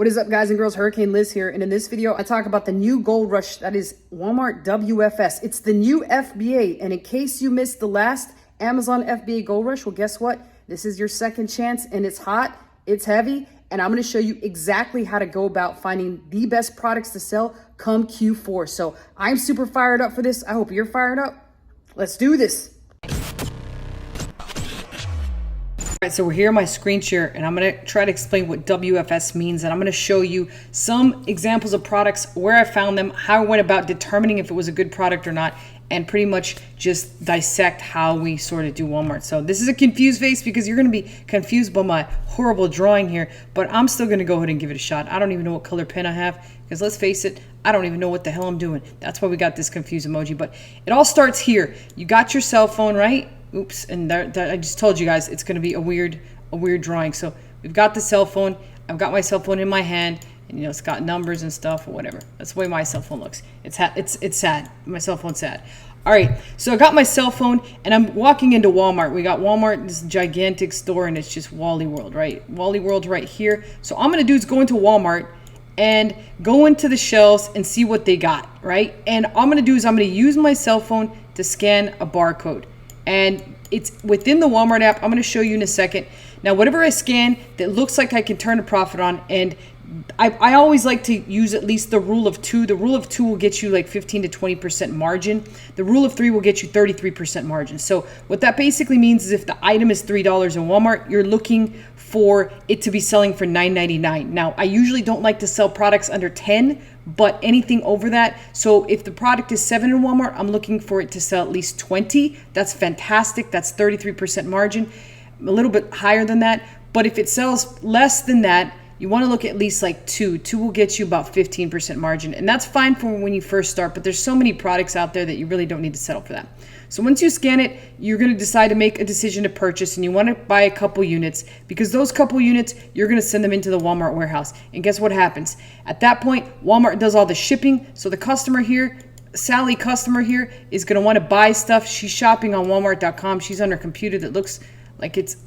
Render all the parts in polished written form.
What is up, guys and girls? Hurricane Liz here, and in this video I talk about the new gold rush that is Walmart WFS. It's the new FBA, and in case you missed the last Amazon FBA gold rush, well, guess what? This is your second chance, and it's hot, it's heavy, and I'm going to show you exactly how to go about finding the best products to sell come Q4. So I'm super fired up for this. I hope you're fired up. Let's do this. All right, so we're here on my screen share, and I'm going to try to explain what WFS means, and I'm going to show you some examples of products, where I found them, how I went about determining if it was a good product or not, and pretty much just dissect how we sort of do Walmart. So this is a confused face because you're going to be confused by my horrible drawing here, but I'm still going to go ahead and give it a shot. I don't even know what color pen I have because, let's face it, I don't even know what the hell I'm doing. That's why we got this confused emoji, but it all starts here. You got your cell phone, right? Oops, and I just told you guys it's going to be a weird drawing. So we've got the cell phone. I've got my cell phone in my hand, and it's got numbers and stuff or whatever. That's the way my cell phone looks. It's sad. My cell phone's sad. All right, so I got my cell phone, and I'm walking into Walmart. We got Walmart, this gigantic store, and it's just Wally World, right? Wally World's right here. So all I'm going to do is go into Walmart and go into the shelves and see what they got, right? And all I'm going to do is I'm going to use my cell phone to scan a barcode. And it's within the Walmart app. I'm going to show you in a second. Now, whatever I scan that looks like I can turn a profit on, and I always like to use at least the rule of 2. The rule of 2 will get you like 15 to 20% margin. The rule of 3 will get you 33% margin. So what that basically means is if the item is $3 in Walmart, you're looking for it to be selling for $9.99. Now, I usually don't like to sell products under 10, but anything over that. So if the product is 7 in Walmart, I'm looking for it to sell at least 20. That's fantastic. That's 33% margin, a little bit higher than that. But if it sells less than that, you want to look at least like 2. 2 will get you about 15% margin. And that's fine for when you first start, but there's so many products out there that you really don't need to settle for that. So once you scan it, you're going to decide to make a decision to purchase, and you want to buy a couple units, because those couple units, you're going to send them into the Walmart warehouse. And guess what happens? At that point, Walmart does all the shipping. So the customer here, Sally customer here, is going to want to buy stuff. She's shopping on Walmart.com. She's on her computer that looks like it's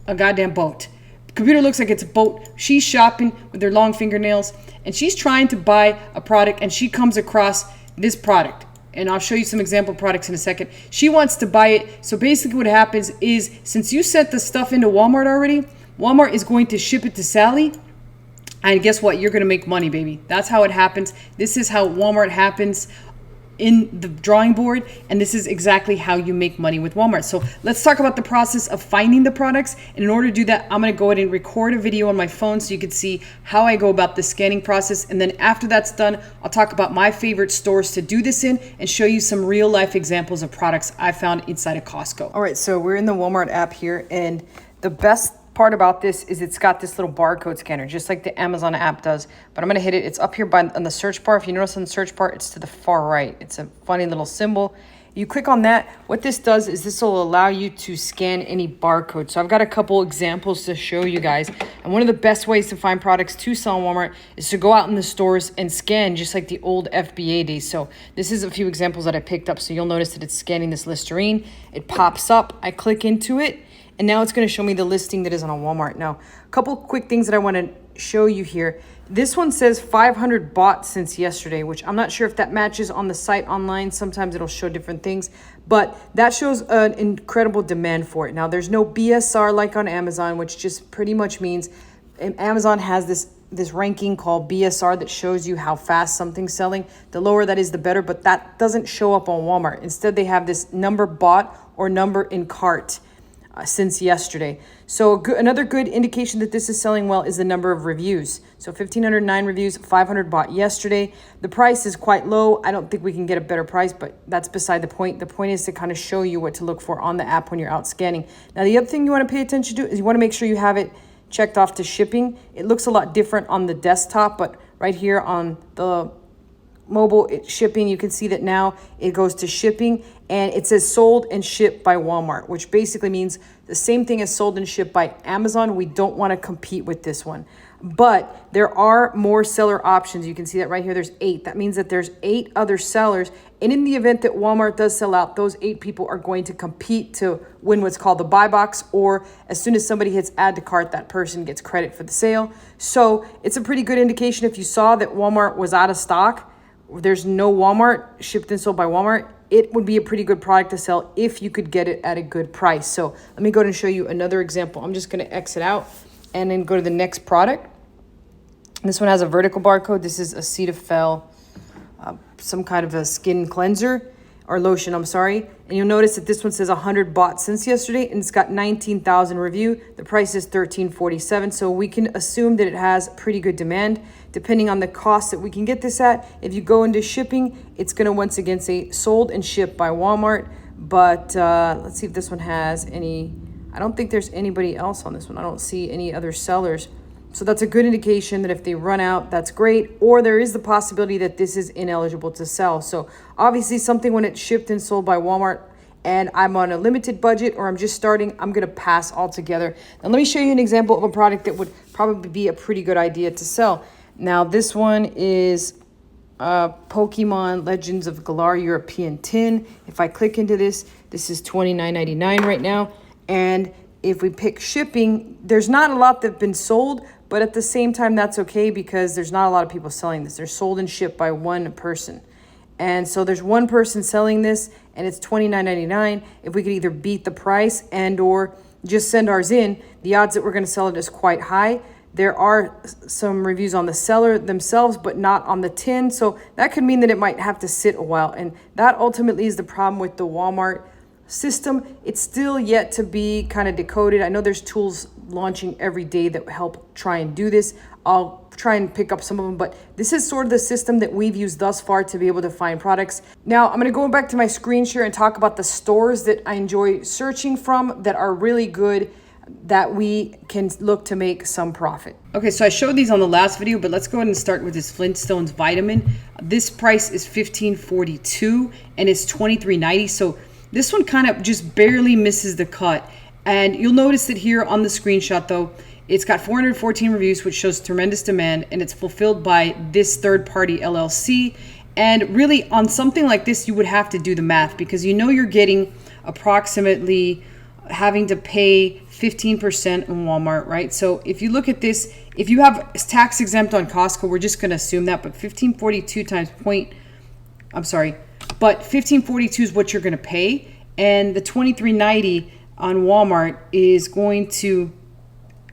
a goddamn boat. Computer looks like it's a boat. She's shopping with her long fingernails, and she's trying to buy a product, and she comes across this product. And I'll show you some example products in a second. She wants to buy it. So basically what happens is, since you sent the stuff into Walmart already, Walmart is going to ship it to Sally. And guess what? You're going to make money, baby. That's how it happens. This is how Walmart happens in the drawing board, and this is exactly how you make money with Walmart. So let's talk about the process of finding the products. And in order to do that, I'm going to go ahead and record a video on my phone so you can see how I go about the scanning process. And then after that's done, I'll talk about my favorite stores to do this in and show you some real life examples of products I found inside of Costco. All right, so we're in the Walmart app here, and the best part about this is it's got this little barcode scanner, just like the Amazon app does. But I'm going to hit it. It's up here on the search bar. If you notice on the search bar, it's to the far right. It's a funny little symbol. You click on that. What this does is this will allow you to scan any barcode. So I've got a couple examples to show you guys. And one of the best ways to find products to sell on Walmart is to go out in the stores and scan, just like the old FBA days. So this is a few examples that I picked up. So you'll notice that it's scanning this Listerine. It pops up. I click into it, and now it's going to show me the listing that is on Walmart. Now, a couple quick things that I want to show you here. This one says 500 bought since yesterday, which I'm not sure if that matches on the site online. Sometimes it'll show different things, but that shows an incredible demand for it. Now, there's no BSR like on Amazon, which just pretty much means Amazon has this ranking called BSR that shows you how fast something's selling. The lower that is, the better, but that doesn't show up on Walmart. Instead, they have this number bought or number in cart since yesterday. So another good indication that this is selling well is the number of reviews. So 1,509 reviews, 500 bought yesterday. The price is quite low. I don't think we can get a better price, but that's beside the point. The point is to kind of show you what to look for on the app when you're out scanning. Now, the other thing you want to pay attention to is you want to make sure you have it checked off to shipping. It looks a lot different on the desktop, but right here on the mobile shipping, you can see that now it goes to shipping, and it says sold and shipped by Walmart, which basically means the same thing as sold and shipped by Amazon. We don't want to compete with this one. but there are more seller options. You can see that right here. There's 8. That means that there's 8 other sellers. And in the event that Walmart does sell out, those 8 people are going to compete to win what's called the buy box, or as soon as somebody hits add to cart, that person gets credit for the sale. So it's a pretty good indication. If you saw that Walmart was out of stock, there's no Walmart, shipped and sold by Walmart, it would be a pretty good product to sell if you could get it at a good price. So let me go ahead and show you another example. I'm just going to exit out and then go to the next product. This one has a vertical barcode. This is Acetafel, some kind of a skin cleanser or lotion, I'm sorry. And you'll notice that this one says 100 bought since yesterday, and it's got 19,000 review. The price is $13.47, so we can assume that it has pretty good demand. Depending on the cost that we can get this at, if you go into shipping, it's going to once again say sold and shipped by Walmart. But let's see if this one has any. I don't think there's anybody else on this one. I don't see any other sellers. So that's a good indication that if they run out, that's great. Or there is the possibility that this is ineligible to sell. So obviously something when it's shipped and sold by Walmart and I'm on a limited budget or I'm just starting, I'm going to pass altogether. Now let me show you an example of a product that would probably be a pretty good idea to sell. Now this one is Pokemon Legends of Galar European tin. If I click into this, this is $29.99 right now. And if we pick shipping, there's not a lot that have been sold, but at the same time, that's okay because there's not a lot of people selling this. They're sold and shipped by one person. And so there's one person selling this and it's $29.99. If we could either beat the price and or just send ours in, the odds that we're going to sell it is quite high. There are some reviews on the seller themselves, but not on the tin. So that could mean that it might have to sit a while. And that ultimately is the problem with the Walmart system. It's still yet to be kind of decoded. I know there's tools launching every day that help try and do this. I'll try and pick up some of them, but this is sort of the system that we've used thus far to be able to find products. Now I'm going to go back to my screen share and talk about the stores that I enjoy searching from that are really good, that we can look to make some profit. Okay, so I showed these on the last video, but let's go ahead and start with this Flintstones vitamin. This price is $15.42 and it's $23.90. So this one kind of just barely misses the cut. And you'll notice that here on the screenshot though, it's got 414 reviews, which shows tremendous demand, and it's fulfilled by this third-party LLC. And really on something like this, you would have to do the math because you know you're getting approximately having to pay 15% on Walmart, right? So if you look at this, if you have tax exempt on Costco, we're just going to assume that, but 1542 times but 1542 is what you're going to pay, and the 2390 on Walmart is going to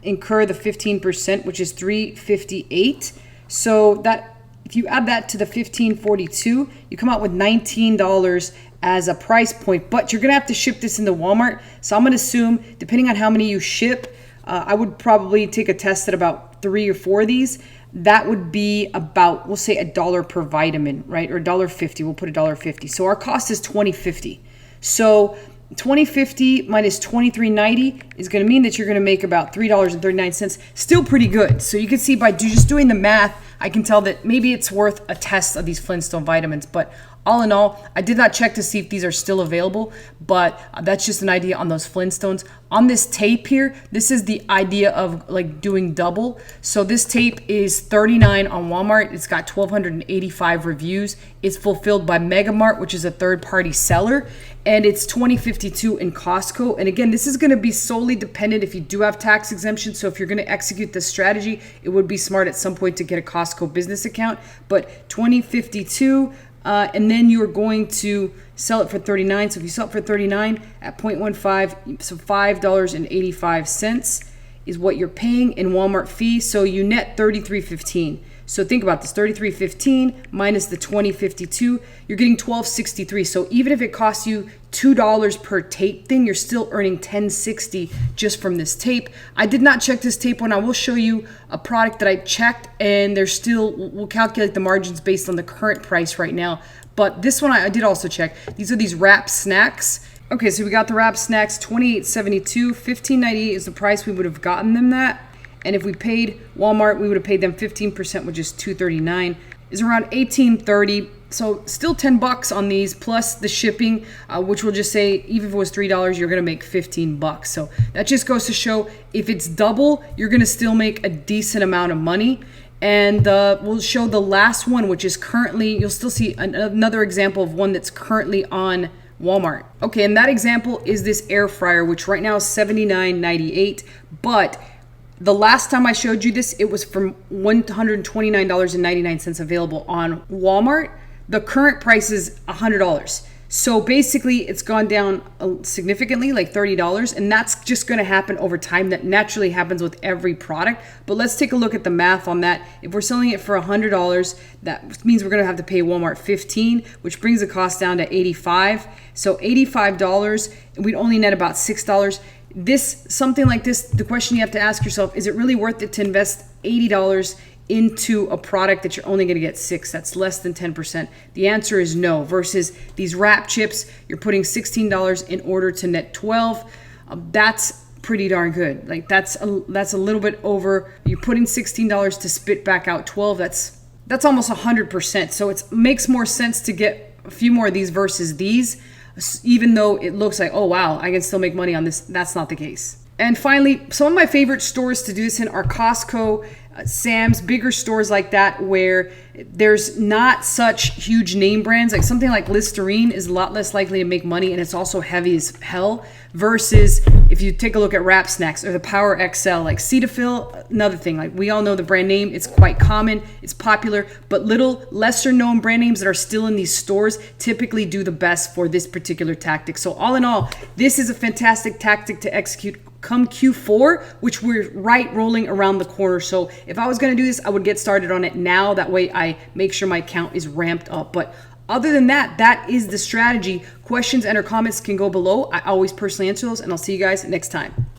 incur the 15%, which is 358. So that if you add that to the 1542, you come out with $19 as a price point, but you're gonna have to ship this into Walmart. So I'm gonna assume, depending on how many you ship, I would probably take a test at about 3 or 4 of these. That would be about, we'll say $1 per vitamin, right? Or $1.50, we'll put $1.50. So our cost is $20.50. So $20.50 minus $23.90 is going to mean that you're going to make about $3.39. Still pretty good. So you can see by just doing the math, I can tell that maybe it's worth a test of these Flintstone vitamins. But all in all, I did not check to see if these are still available, but that's just an idea on those Flintstones. On this tape here, this is the idea of like doing double. So this tape is $39 on Walmart. It's got 1,285 reviews. It's fulfilled by Megamart, which is a third-party seller, and it's $20.52 in Costco. And again, this is going to be solely dependent if you do have tax exemption. So if you're going to execute this strategy, it would be smart at some point to get a Costco business account. But $20.52. And then you're going to sell it for $39. So if you sell it for $39 at 0.15, so $5.85 is what you're paying in Walmart fee. So you net $33.15. So think about this, $33.15 minus the $20.52, you're getting $12.63. So even if it costs you $2 per tape thing, you're still earning $10.60 just from this tape. I did not check this tape one. I will show you a product that I checked, and there's still, we'll calculate the margins based on the current price right now. But this one I did also check. These are these wrap snacks. Okay, so we got the wrap snacks, $28.72, $15.98 is the price we would have gotten them that. And if we paid Walmart, we would have paid them 15%, which is $2.39. is around $18.30. So still $10 on these plus the shipping, which will just say even if it was $3, you're gonna make $15. So that just goes to show if it's double, you're gonna still make a decent amount of money. And we'll show the last one, which is currently, you'll still see another example of one that's currently on Walmart. Okay, and that example is this air fryer, which right now is $79.98, but the last time I showed you this, it was from $129.99 available on Walmart. The current price is $100. So basically it's gone down significantly, like $30, and that's just going to happen over time. That naturally happens with every product. But let's take a look at the math on that. If we're selling it for $100, that means we're going to have to pay Walmart $15, which brings the cost down to $85. So $85, and we'd only net about $6. Something like this, the question you have to ask yourself, is it really worth it to invest $80 into a product that you're only going to get $6? That's less than 10%. The answer is no. Versus these wrap chips, you're putting $16 in order to net 12. That's pretty darn good. Like that's a little bit over. You're putting $16 to spit back out 12. That's almost 100%. So it makes more sense to get a few more of these versus these, even though it looks like, oh wow, I can still make money on this. That's not the case. And finally, some of my favorite stores to do this in are Costco, Sam's, bigger stores like that where there's not such huge name brands. Like something like Listerine is a lot less likely to make money, and it's also heavy as hell, versus if you take a look at Wrap Snacks or the Power XL, like Cetaphil, another thing. Like we all know the brand name, it's quite common, it's popular, but little lesser known brand names that are still in these stores typically do the best for this particular tactic. So all in all, this is a fantastic tactic to execute come Q4, which we're rolling around the corner. So if I was going to do this, I would get started on it now. That way I make sure my account is ramped up. But other than that, that is the strategy. Questions and or comments can go below. I always personally answer those, and I'll see you guys next time.